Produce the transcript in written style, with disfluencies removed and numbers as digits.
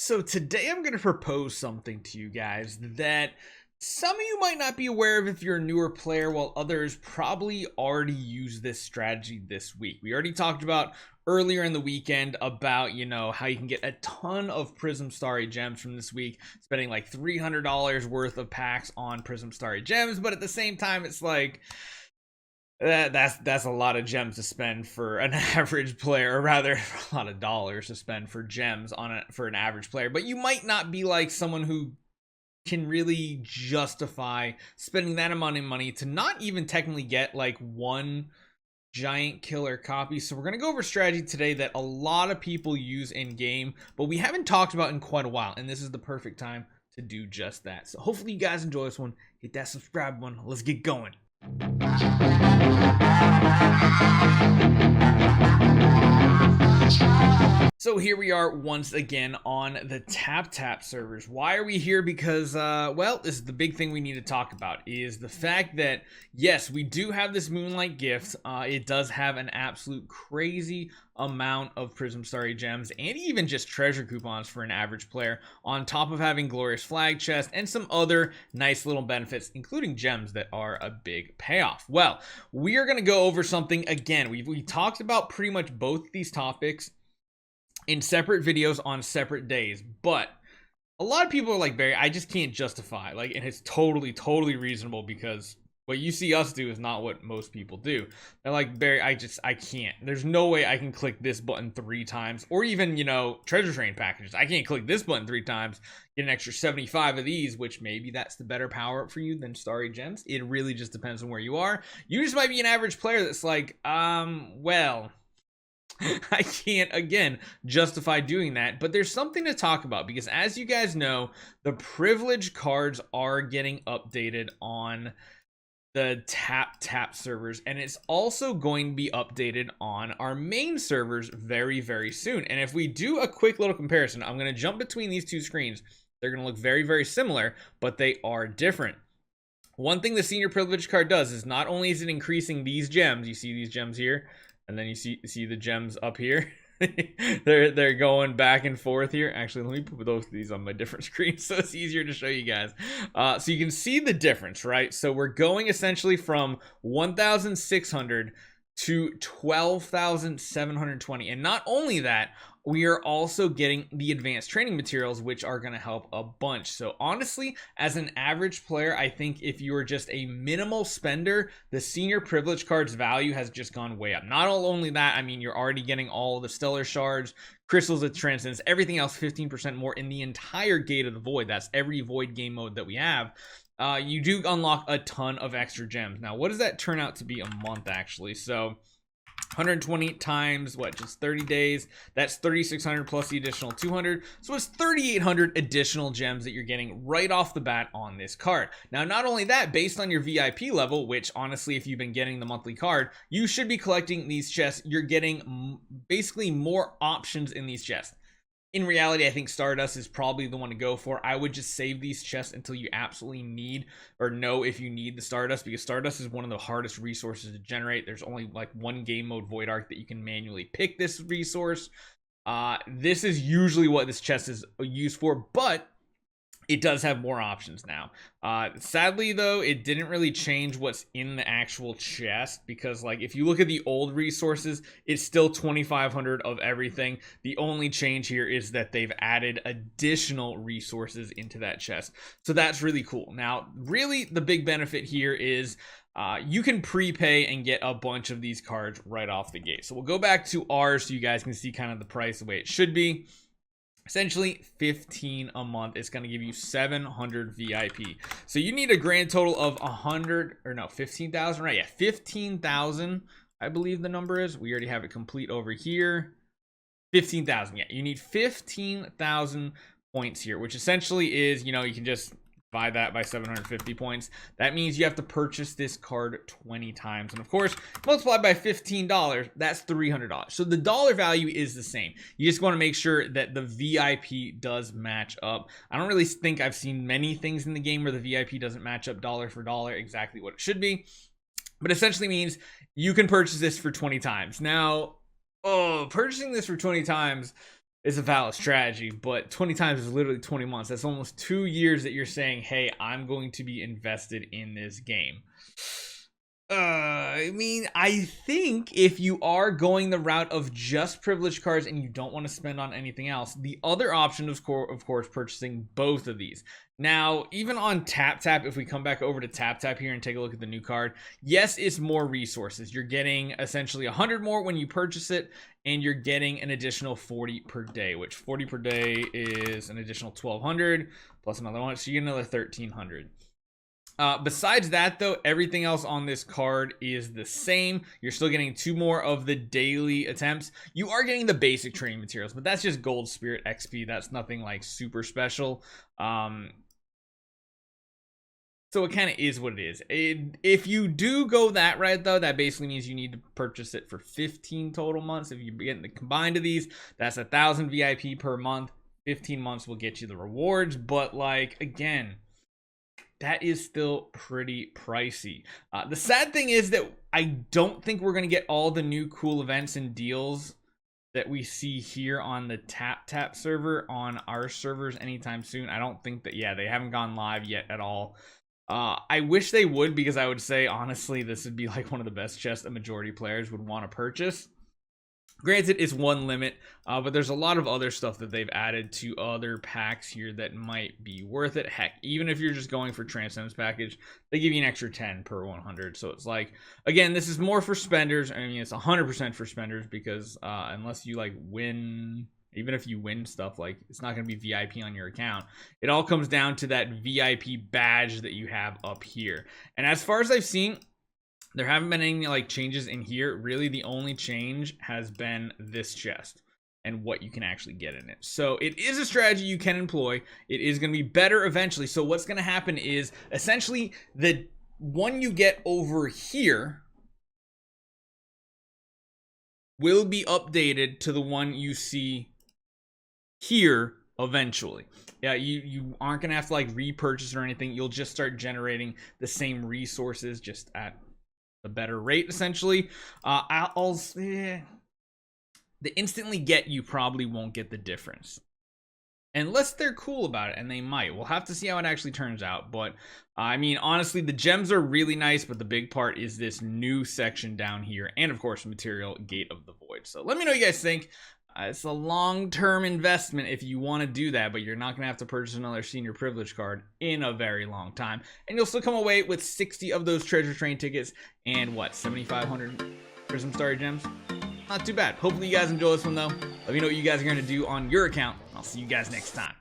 So today I'm going to propose something to you guys that some of you might not be aware of if you're a newer player, while others probably already use this strategy this week. We already talked about earlier in the weekend about, how you can get a ton of Prism Starry gems from this week, spending like $300 worth of packs on Prism Starry gems, but at the same time, it's like, that's a lot of gems to spend for an average player, or rather a lot of dollars to spend for gems for an average player. But you might not be like someone who can really justify spending that amount of money to not even technically get like one giant killer copy. So we're going to go over a strategy today that a lot of people use in game, but we haven't talked about in quite a while, and this is the perfect time to do just that. So hopefully you guys enjoy this one. Hit that subscribe button. Let's get going. So here we are once again on the Tap servers. Why are we here? Because, well, this is the big thing we need to talk about, is the fact that, yes, we do have this Moonlight Gifts. It does have an absolute crazy amount of Prism Starry gems and even just treasure coupons for an average player, on top of having Glorious Flag Chest and some other nice little benefits, including gems that are a big payoff. Well, we are going to go over something again. We talked about pretty much both these topics in separate videos on separate days, but a lot of people are like, Barry, I just can't justify, like, and it's totally reasonable, because what you see us do is not what most people do. They're like, Barry, I can't. There's no way I can click this button 3 times, or even, treasure train packages. I can't click this button 3 times, get an extra 75 of these, which maybe that's the better power up for you than Starry Gems. It really just depends on where you are. You just might be an average player that's like, well, I can't, again, justify doing that. But there's something to talk about, because as you guys know, the privilege cards are getting updated on the Tap servers, and it's also going to be updated on our main servers very soon. And if we do a quick little comparison, I'm going to jump between these two screens. They're going to look very similar, but they are different. One thing the senior privilege card does is, not only is it increasing these gems, you see these gems here, and then you see the gems up here. they're going back and forth here. Actually, let me put these on my different screen so it's easier to show you guys. So you can see the difference, right? So we're going essentially from 1,600 to 12,720, and not only that, we are also getting the advanced training materials, which are going to help a bunch. So honestly, as an average player, I think if you're just a minimal spender, the senior privilege cards value has just gone way up. Not only that, I mean, you're already getting all the stellar shards, crystals of transcendence, everything else 15% more in the entire Gate of the Void. That's every Void game mode that we have. You do unlock a ton of extra gems. Now, what does that turn out to be a month, actually? So 120 times what, just 30 days, that's 3,600 plus the additional 200, so it's 3,800 additional gems that you're getting right off the bat on this card. Now, not only that, based on your VIP level, which honestly, if you've been getting the monthly card, you should be collecting these chests. You're getting basically more options in these chests. In reality, I think Stardust is probably the one to go for. I would just save these chests until you absolutely need, or know if you need the Stardust, because Stardust is one of the hardest resources to generate. There's only like one game mode Void Arc that you can manually pick this resource. This is usually what this chest is used for, but it does have more options now. Sadly, though, it didn't really change what's in the actual chest, because, like, if you look at the old resources, it's still 2,500 of everything. The only change here is that they've added additional resources into that chest. So that's really cool. Now, really, the big benefit here is you can prepay and get a bunch of these cards right off the gate. So we'll go back to ours so you guys can see kind of the price the way it should be. Essentially 15 a month. It's going to give you 700 VIP. So you need a grand total of 15,000, right? Yeah, 15,000, I believe the number is. We already have it complete over here. 15,000. Yeah, you need 15,000 points here, which essentially is, you can just divide that by 750 points. That means you have to purchase this card 20 times. And of course, multiplied by $15, that's $300. So the dollar value is the same. You just want to make sure that the VIP does match up. I don't really think I've seen many things in the game where the VIP doesn't match up dollar for dollar exactly what it should be. But essentially means you can purchase this for 20 times. Now, purchasing this for 20 times It's a valid strategy, but 20 times is literally 20 months. That's almost 2 years that you're saying, hey, I'm going to be invested in this game. I mean, I think if you are going the route of just privileged cards and you don't want to spend on anything else, the other option is, of course, purchasing both of these. Now, even on TapTap, if we come back over to TapTap here and take a look at the new card, yes, it's more resources. You're getting essentially 100 more when you purchase it, and you're getting an additional 40 per day, which 40 per day is an additional 1,200 plus another one, so you get another 1,300. Besides that, though, everything else on this card is the same. You're still getting 2 more of the daily attempts. You are getting the basic training materials, but that's just gold spirit XP. That's nothing like super special. So it kind of is what it is. If you do go that route, though, that basically means you need to purchase it for 15 total months. If you get the combined of these, that's 1,000 VIP per month. 15 months will get you the rewards, but like, again, that is still pretty pricey. The sad thing is that I don't think we're going to get all the new cool events and deals that we see here on the TapTap server on our servers anytime soon. I don't think that, yeah, they haven't gone live yet at all. I wish they would, because I would say, honestly, this would be like one of the best chests a majority players would want to purchase. Granted, it's one limit, but there's a lot of other stuff that they've added to other packs here that might be worth it. Heck, even if you're just going for Transcendence package, they give you an extra 10 per 100. So it's like, again, this is more for spenders. I mean, it's 100% for spenders, because unless you like win, even if you win stuff, like, it's not going to be VIP on your account. It all comes down to that VIP badge that you have up here. And as far as I've seen, there haven't been any like changes in here. Really, the only change has been this chest and what you can actually get in it. So it is a strategy you can employ. It is going to be better eventually. So what's going to happen is, essentially, the one you get over here will be updated to the one you see here eventually. Yeah, you aren't going to have to like repurchase or anything. You'll just start generating the same resources, just at a better rate, essentially. The instantly get, you probably won't get the difference unless they're cool about it, and they might. We'll have to see how it actually turns out. But I mean, honestly, the gems are really nice, but the big part is this new section down here, and of course, material Gate of the Void. So let me know what you guys think. It's a long-term investment if you want to do that, but you're not going to have to purchase another senior privilege card in a very long time. And you'll still come away with 60 of those treasure train tickets and, what, 7,500 Prism Star gems? Not too bad. Hopefully you guys enjoy this one, though. Let me know what you guys are going to do on your account. I'll see you guys next time.